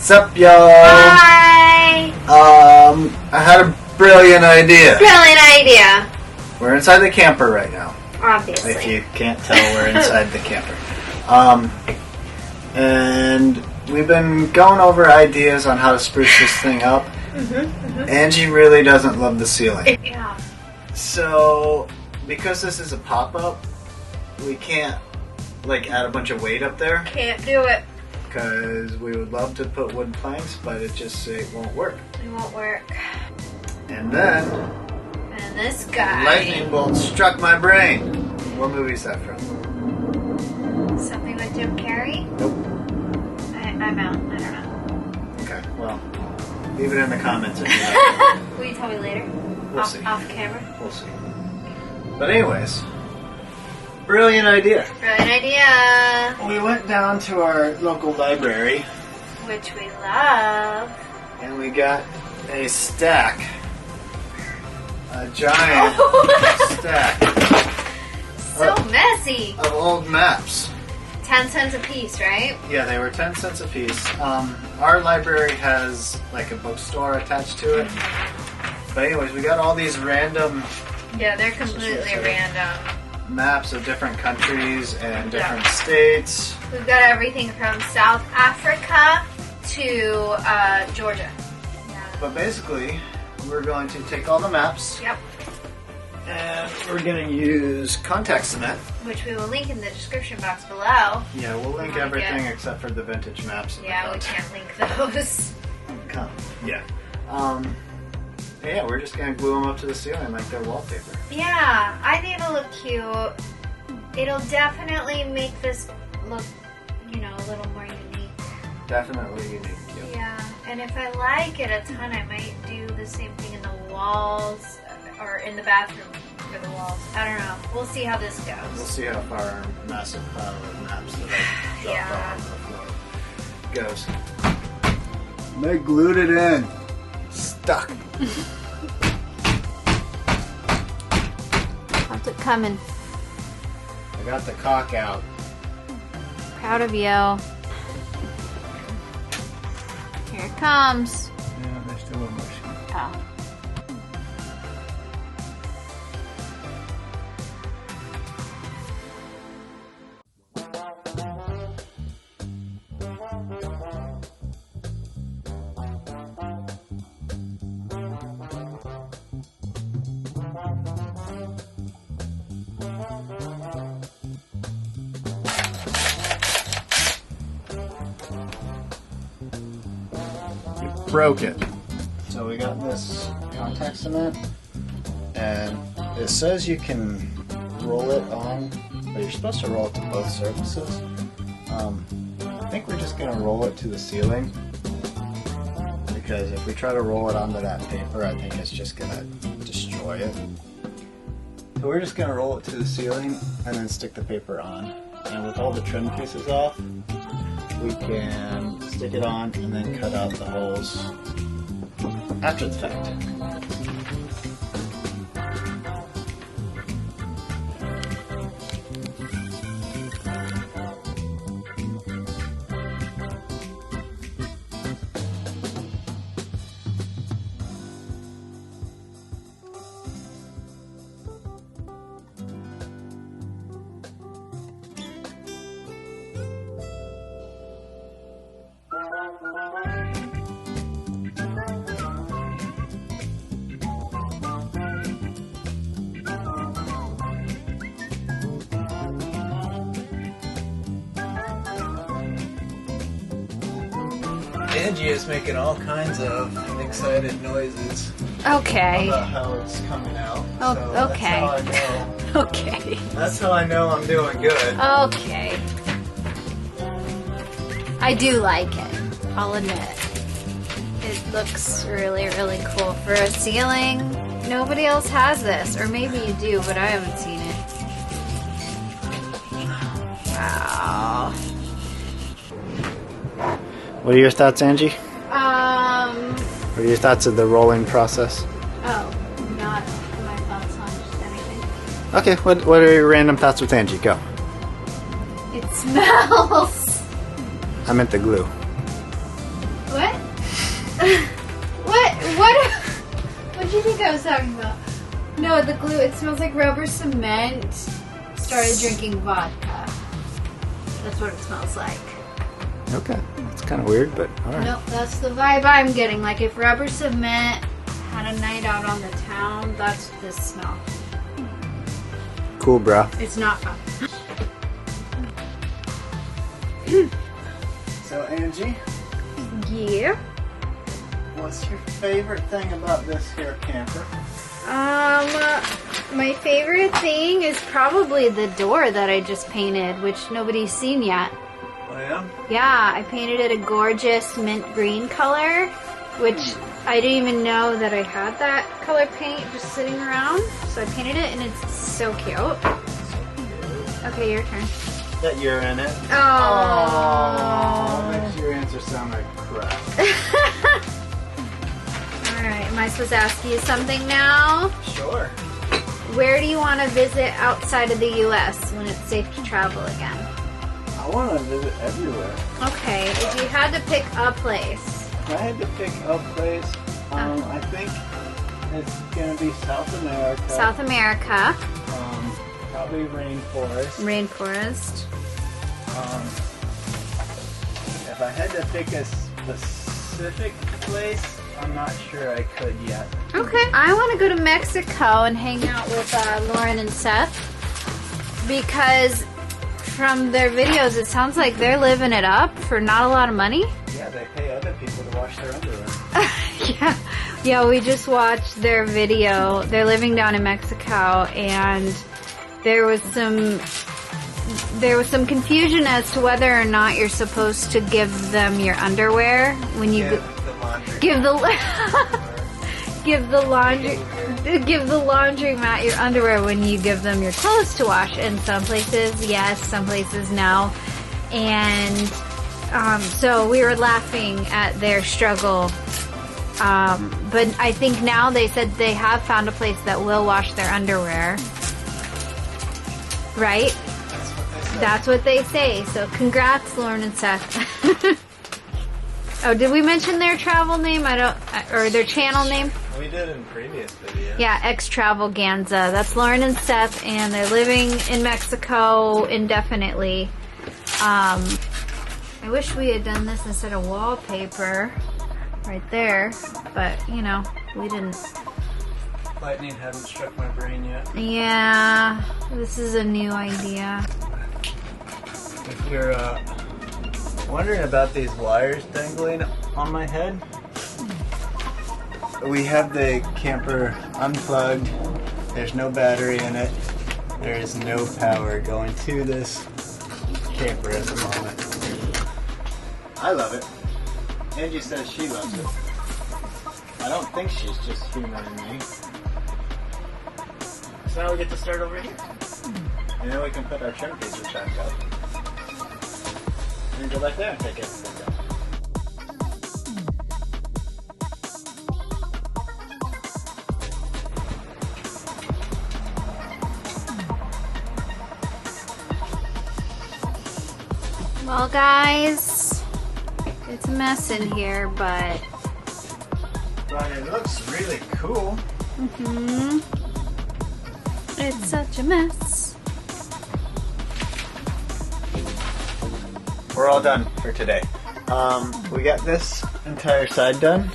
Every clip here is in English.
Sup, y'all? Hi! I had a brilliant idea. Brilliant idea. We're inside the camper right now. Obviously. If you can't tell, we're inside the camper. And we've been going over ideas on how to spruce this thing up. Angie really doesn't love the ceiling. Yeah. So, because this is a pop-up, we can't, add a bunch of weight up there. Can't do it. Because we would love to put wood planks, but it won't work. It won't work. And then... And this guy... lightning bolt struck my brain. What movie is that from? Something with Jim Carrey? Nope. I'm out. I don't know. Okay, well, leave it in the comments if you know. Will you tell me later? We'll see. Off camera? We'll see. But anyways, brilliant idea. Brilliant idea. We went down to our local library. Which we love. And we got a stack. A giant stack. So messy. Of old maps. 10 cents a piece, right? Yeah, they were 10 cents a piece. Our library has a bookstore attached to it. But anyways, we got all these random... Yeah, they're completely random. Maps of different countries and different states. We've got everything from South Africa to Georgia. Yeah. But basically, we're going to take all the maps. Yep. And we're going to use contact cement. Which we will link in the description box below. Yeah, we'll link everything except for the vintage maps. Yeah, we can't link those. Yeah. Yeah, we're just going to glue them up to the ceiling like they're wallpaper. Yeah, I think it'll look cute. It'll definitely make this look, a little more unique. Definitely unique. Yep. Yeah, and if I like it a ton, I might do the same thing in the walls or in the bathroom for the walls. I don't know. We'll see how this goes. We'll see how far our massive pile of maps that I dropped off on the floor goes. They glued it in. Stuck. How's it coming? I got the caulk out. Proud of you. Here it comes. Yeah, there's still one more. Oh. Broke it. So we got this contact cement, and it says you can roll it on, but you're supposed to roll it to both surfaces. I think we're just going to roll it to the ceiling, because if we try to roll it onto that paper, I think it's just going to destroy it. So we're just going to roll it to the ceiling and then stick the paper on. And with all the trim pieces off, we can stick it on and then cut out the holes after the fact. Angie is making all kinds of excited noises Okay. about how it's coming out. Oh, so okay. That's how I know. Okay. That's how I know I'm doing good. Okay. I do like it. I'll admit. It looks really, really cool for a ceiling. Nobody else has this, or maybe you do, but I haven't seen it. Wow. What are your thoughts, Angie? What are your thoughts of the rolling process? Oh, not my thoughts on just anything. Okay, what are your random thoughts with Angie? Go. It smells. I meant the glue. What? What do you think I was talking about? No, the glue, it smells like rubber cement. Started drinking vodka. That's what it smells like. Okay. It's kind of weird, but alright. Nope, that's the vibe I'm getting. Like if rubber cement had a night out on the town, that's this smell. Cool, bro. It's not fun. So, Angie, Yeah. what's your favorite thing about this here camper? My favorite thing is probably the door that I just painted, which nobody's seen yet. Oh, yeah? Yeah, I painted it a gorgeous mint green color, which I didn't even know that I had that color paint just sitting around. So I painted it and it's so cute. Okay, your turn. That you're in it. Oh. Makes your answer sound like crap. Alright, am I supposed to ask you something now? Sure. Where do you want to visit outside of the U.S. when it's safe to travel again? I want to visit everywhere. Okay, if you had to pick a place. If I had to pick a place, I think it's going to be South America. South America. Probably rainforest. Rainforest. If I had to pick a specific place, I'm not sure I could yet. Okay. I want to go to Mexico and hang out with Lauren and Seth because from their videos it sounds like they're living it up for not a lot of money. Yeah, they pay other people to wash their underwear. Yeah, we just watched their video. They're living down in Mexico and there was some confusion as to whether or not you're supposed to give them your underwear when you give the laundromat your underwear when you give them your clothes to wash. In some places, yes, some places no. And so we were laughing at their struggle. But I think now they said they have found a place that will wash their underwear. Right? That's what they say. So congrats, Lauren and Seth. Oh, did we mention their travel name? Or their channel name? We did in previous videos. Yeah, Extravaganza. That's Lauren and Seth, and they're living in Mexico indefinitely. I wish we had done this instead of wallpaper right there, but you know, we didn't. Lightning hadn't struck my brain yet. Yeah, this is a new idea. If you're wondering about these wires dangling on my head, we have the camper unplugged. There's no battery in it. There is no power going to this camper at the moment. I love it. Angie says she loves it. I don't think she's just humoring me. So now we get to start over here. And then we can put our trim pieces back up. And then go back there and take everything down. Well, guys, it's a mess in here, but it looks really cool. It's such a mess. We're all done for today. We got this entire side done.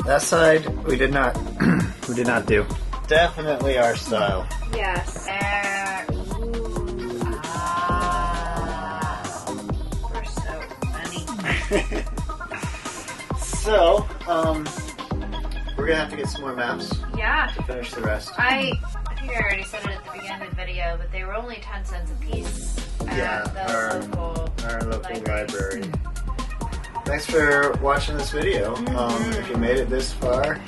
That side we did not we did not do. Definitely our style. Yes. We're so funny. So, we're gonna have to get some more maps Yeah. to finish the rest. I think I already said it at the beginning of the video, but they were only 10 cents a piece at our local library. Thanks for watching this video. If you made it this far,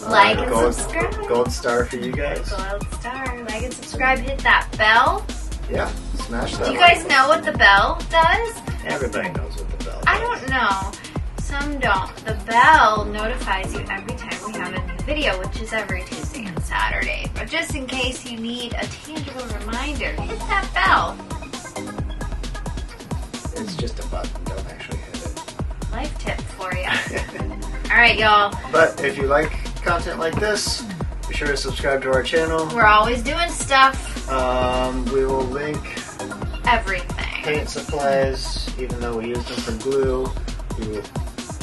like and subscribe. Gold star for you guys. Gold star. Like and subscribe. Hit that bell. Yeah, smash that. Do you guys know what the bell does? Everybody knows what the bell does. I don't know. Some don't. The bell notifies you every time we have a new video, which is every Tuesday and Saturday. But just in case you need a tangible reminder, hit that bell. It's just a button. Don't actually hit it. Life tip for you. All Alright, y'all. But if you like content like this, be sure to subscribe to our channel. We're always doing stuff. We will link Everything. paint supplies, even though we use them for glue. We will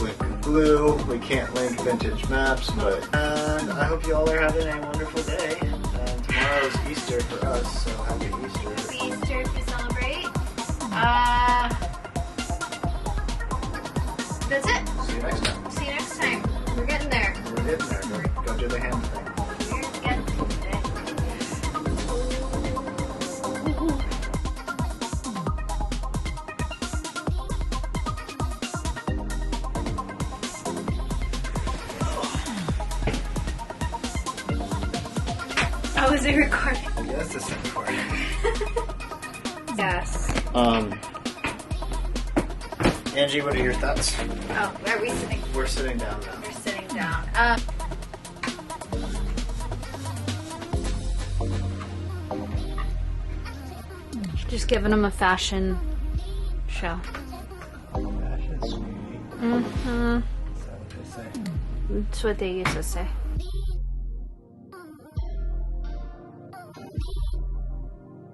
link glue. We can't link vintage maps, but and I hope you all are having a wonderful day. Tomorrow is Easter for us, so happy Easter. Happy Easter if you celebrate. That's it. See you next time. See you next time. We're getting there. We're getting there. Go do the hand thing. We're getting there. Oh, is it recording? Yes, it's recording. Yes. Angie, what are your thoughts? Oh, are we sitting? We're sitting down now. We're sitting down. Just giving them a fashion show. Fashion, sweetie. Mm-hmm. Is that what they say? That's what they used to say.